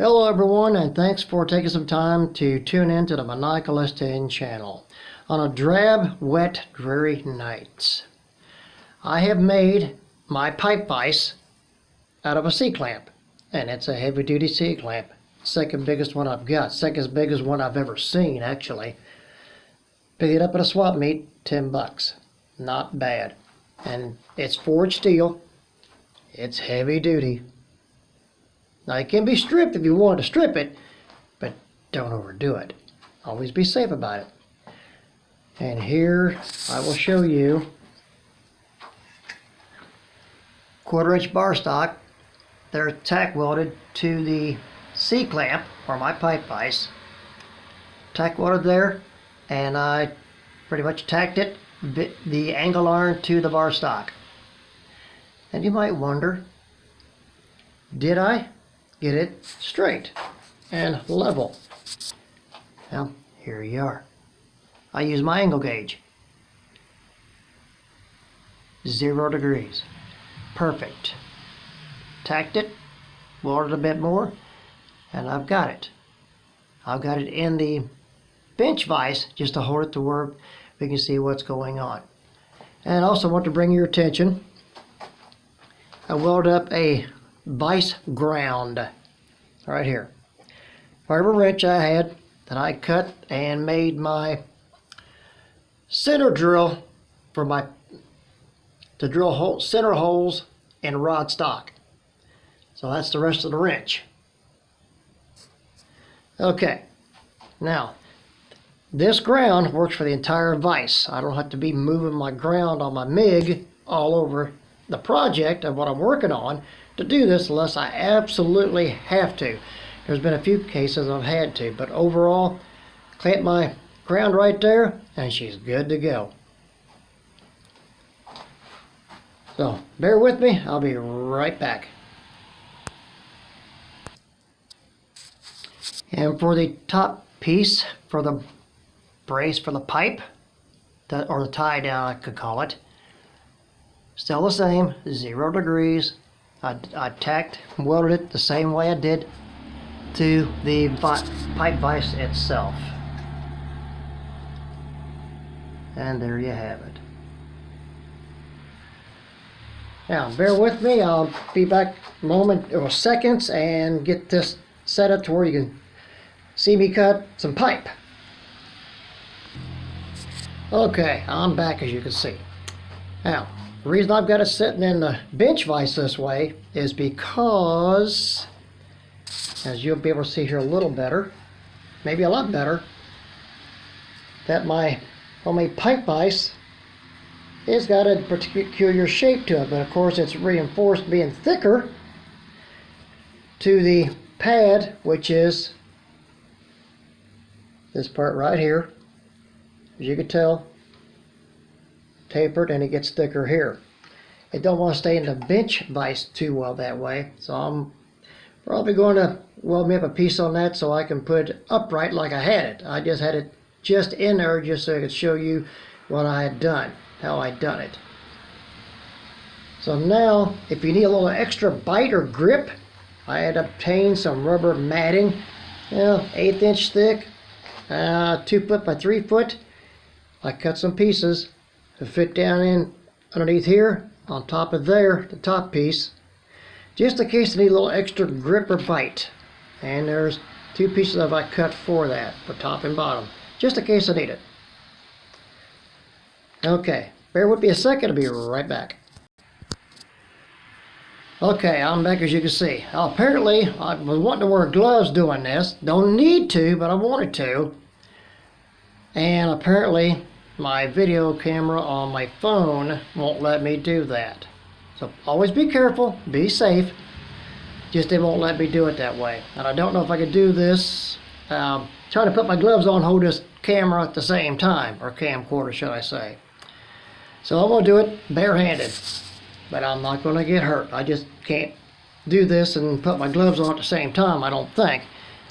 Hello everyone, and thanks for taking some time to tune in to the Maniacal 10 channel. On a drab, wet, dreary night, I have made my pipe vise out of a C-clamp, and it's a heavy-duty C-clamp. Second biggest one I've got, second biggest one I've ever seen actually. Picked it up at a swap meet, $10. Not bad. And it's forged steel. It's heavy duty. Now it can be stripped if you want to strip it, but don't overdo it. Always be safe about it. And here I will show you 1/4-inch bar stock. They're tack welded to the C-clamp or my pipe vise. Tack welded there, and I pretty much tacked it, the angle iron to the bar stock. And you might wonder, did I get it straight and level? Well, here you are. I use my angle gauge. 0 degrees. Perfect. Tacked it, welded a bit more, and I've got it. I've got it in the bench vise just to hold it to where we can see what's going on. And I also want to bring your attention, I welded up a vise ground right here. Rubber wrench I had that I cut and made my center drill for to drill center holes in rod stock. So that's the rest of the wrench. Okay, now this ground works for the entire vise. I don't have to be moving my ground on my MIG all over the project of what I'm working on to do this unless I absolutely have to. There's been a few cases I've had to, but overall, clamp my ground right there and she's good to go. So bear with me, I'll be right back. And for the top piece, for the brace for the pipe, or the tie down I could call it, still the same, 0 degrees. I tacked and welded it the same way I did to the pipe vise itself. And there you have it. Now bear with me, I'll be back a moment or seconds and get this set up to where you can see me cut some pipe. Okay, I'm back as you can see. Now, the reason I've got it sitting in the bench vise this way is because, as you'll be able to see here a little better, maybe a lot better, that my homemade pipe vise has got a peculiar shape to it, but of course it's reinforced being thicker to the pad, which is this part right here. As you can tell, tapered, and it gets thicker here. It don't want to stay in the bench vise too well that way, so I'm probably going to weld me up a piece on that so I can put it upright like I had it. I just had it just in there just so I could show you what I had done, how I done it. So now, if you need a little extra bite or grip, I had obtained some rubber matting, 1/8 inch thick, 2 foot by 3 foot. I cut some pieces to fit down in underneath here, on top of there, the top piece, just in case I need a little extra grip or bite. And there's 2 pieces of I cut for that, for top and bottom, just in case I need it. Okay, bear with me a second, I'll be right back. Okay, I'm back as you can see. Now, apparently, I was wanting to wear gloves doing this. Don't need to, but I wanted to. And apparently, my video camera on my phone won't let me do that. So always be careful, be safe. Just it won't let me do it that way. And I don't know if I could do this, trying to put my gloves on, hold this camera at the same time, or camcorder should I say. So I'm going to do it barehanded, but I'm not going to get hurt. I just can't do this and put my gloves on at the same time, I don't think.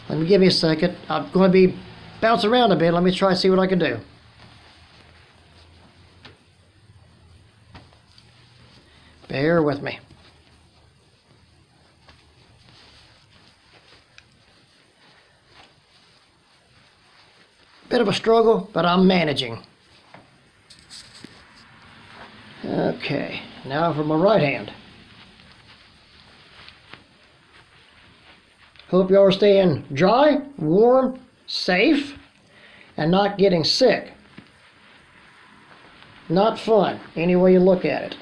Let me give me a second. I'm going to be bouncing around a bit. Let me try to see what I can do. Bear with me. Bit of a struggle, but I'm managing. Okay, now for my right hand. Hope you all are staying dry, warm, safe, and not getting sick. Not fun, any way you look at it.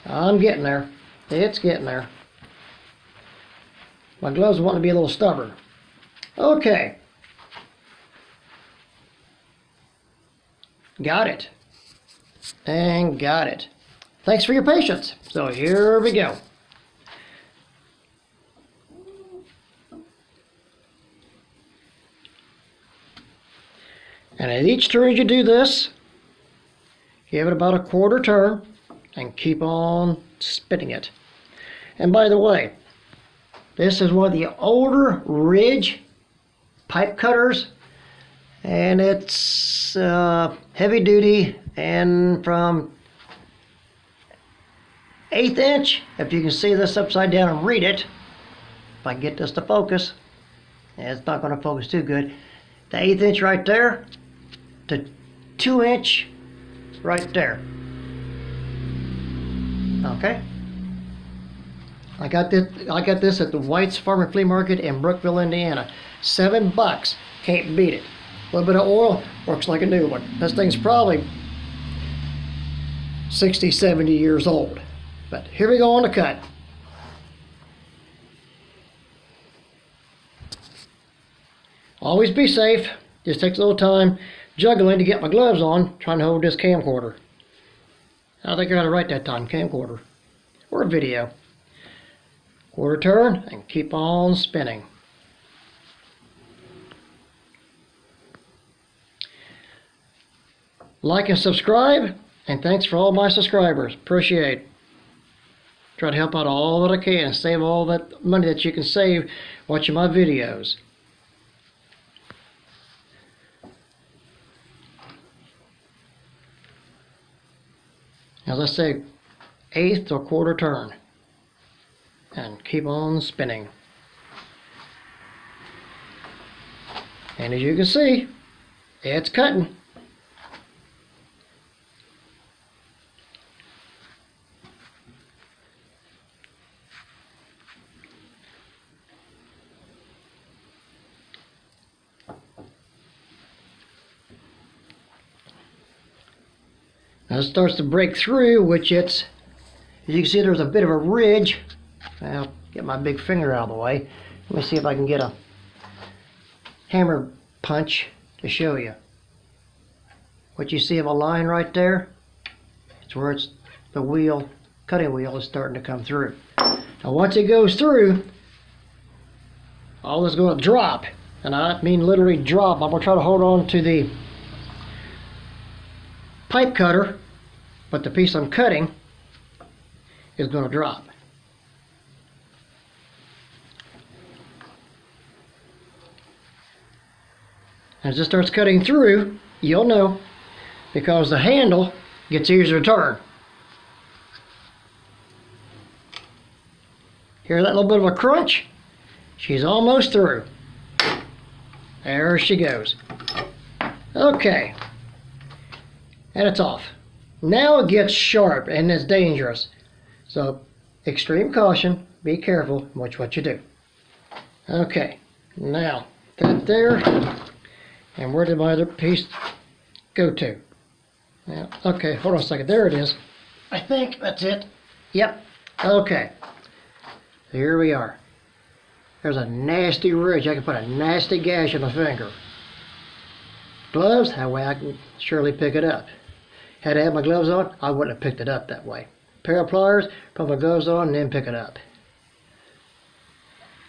I'm getting there. It's getting there. My gloves want to be a little stubborn. Okay. Got it. And got it. Thanks for your patience. So here we go. And at each turn you do this, give it about a quarter turn and keep on spinning it. And by the way, this is one of the older Ridge pipe cutters, and it's heavy duty and from 1/8 inch, if you can see this upside down and read it, if I get this to focus, it's not going to focus too good, the 1/8 inch right there to 2 inch right there. Okay, I got this at the White's Farm and Flea Market in Brookville, Indiana. $7, can't beat it. A little bit of oil, works like a new one. This thing's probably 60, 70 years old. But here we go on the cut. Always be safe. Just takes a little time juggling to get my gloves on, trying to hold this camcorder. I think I got it right that time, camcorder. Or a video. Quarter turn and keep on spinning. Like and subscribe, and thanks for all my subscribers. Appreciate. Try to help out all that I can and save all that money that you can save watching my videos. As I say, 1/8 or quarter turn. And keep on spinning. And as you can see, it's cutting. Now it starts to break through, which it's, as you can see, there's a bit of a ridge. I'll get my big finger out of the way. Let me see if I can get a hammer punch to show you. What you see of a line right there, it's where it's the wheel, cutting wheel is starting to come through. Now once it goes through, all this is going to drop, and I mean literally drop. I'm going to try to hold on to the pipe cutter, but the piece I'm cutting is going to drop. As it starts cutting through, you'll know, because the handle gets easier to turn. Hear that little bit of a crunch? She's almost through. There she goes. Okay. And it's off. Now it gets sharp and it's dangerous. So, extreme caution, be careful, watch what you do. Okay, now, that there, and where did my other piece go to? Now, okay, hold on a second, there it is. I think that's it. Yep, okay. So here we are. There's a nasty ridge. I can put a nasty gash on the finger. Gloves, that way I can surely pick it up. Had I had my gloves on, I wouldn't have picked it up that way. Pair of pliers, put my gloves on, and then pick it up.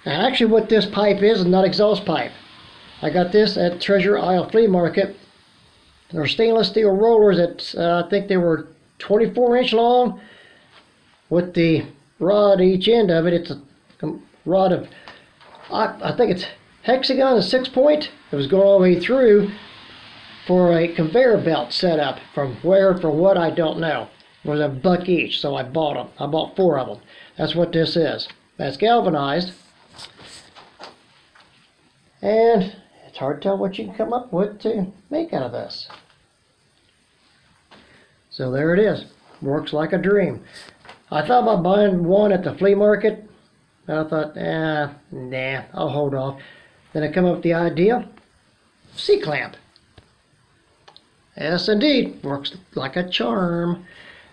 Now actually what this pipe is not exhaust pipe. I got this at Treasure Isle Flea Market. They're stainless steel rollers that I think they were 24-inch long. With the rod each end of it, it's a rod of, I think it's hexagon, a 6-point. It was going all the way through for a conveyor belt setup. From where, for what, I don't know. It was $1 each, so I bought them. I bought 4 of them. That's what this is. That's galvanized. And it's hard to tell what you can come up with to make out of this. So there it is. Works like a dream. I thought about buying one at the flea market. And I thought, nah, I'll hold off. Then I come up with the idea, C-clamp. Yes, indeed, works like a charm.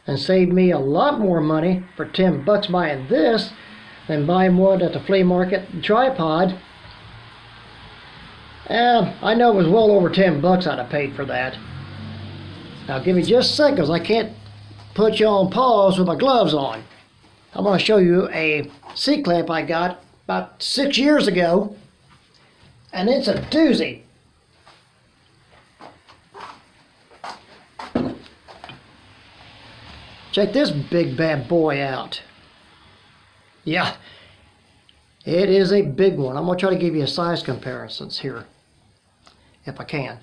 And saved me a lot more money for $10 buying this than buying one at the flea market tripod. I know it was well over $10 I'd have paid for that. Now give me just a second, because I can't put you on pause with my gloves on. I'm going to show you a C-clamp I got about 6 years ago, and it's a doozy. Check this big bad boy out. Yeah, it is a big one. I'm going to try to give you a size comparisons here, if I can.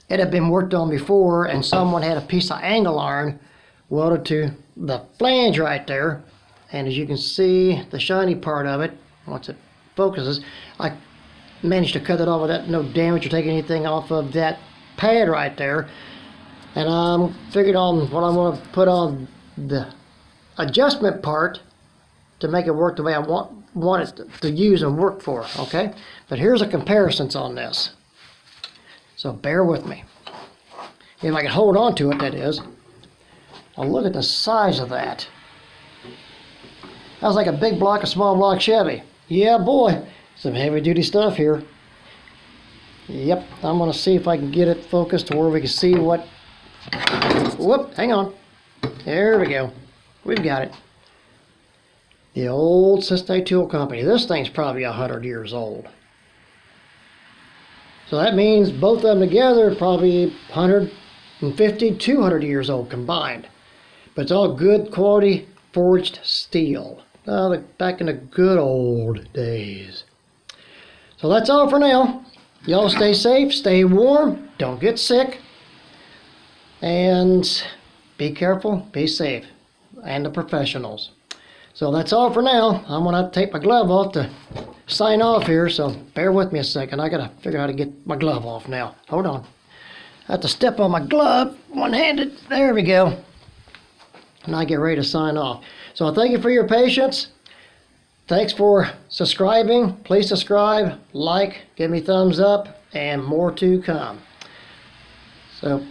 It had been worked on before, and someone had a piece of angle iron welded to the flange right there. And as you can see, the shiny part of it, once it focuses, I managed to cut it off without no damage or take anything off of that pad right there. And I'm figured on what I'm going to put on the adjustment part to make it work the way I want it to use and work for, okay? But here's a comparisons on this. So bear with me. If I can hold on to it, that is. Now look at the size of that. That was like a big block of small block Chevy. Yeah, boy. Some heavy duty stuff here. Yep, I'm going to see if I can get it focused to where we can see what... Whoop, hang on. There we go. We've got it. The old Cincinnati Tool Company. This thing's probably 100 years old. So that means both of them together are probably 150, 200 years old combined. But it's all good quality forged steel. Back in the good old days. So that's all for now. Y'all stay safe, stay warm, don't get sick. And be careful, be safe. And the professionals. So that's all for now. I'm going to have to take my glove off to sign off here, so bear with me a second. I got to figure out how to get my glove off now. Hold on. I have to step on my glove, one-handed. There we go. And I get ready to sign off. So thank you for your patience. Thanks for subscribing. Please subscribe, like, give me thumbs up, and more to come. So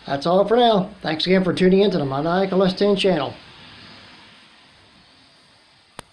that's all for now. Thanks again for tuning into the Maniacal S10 channel.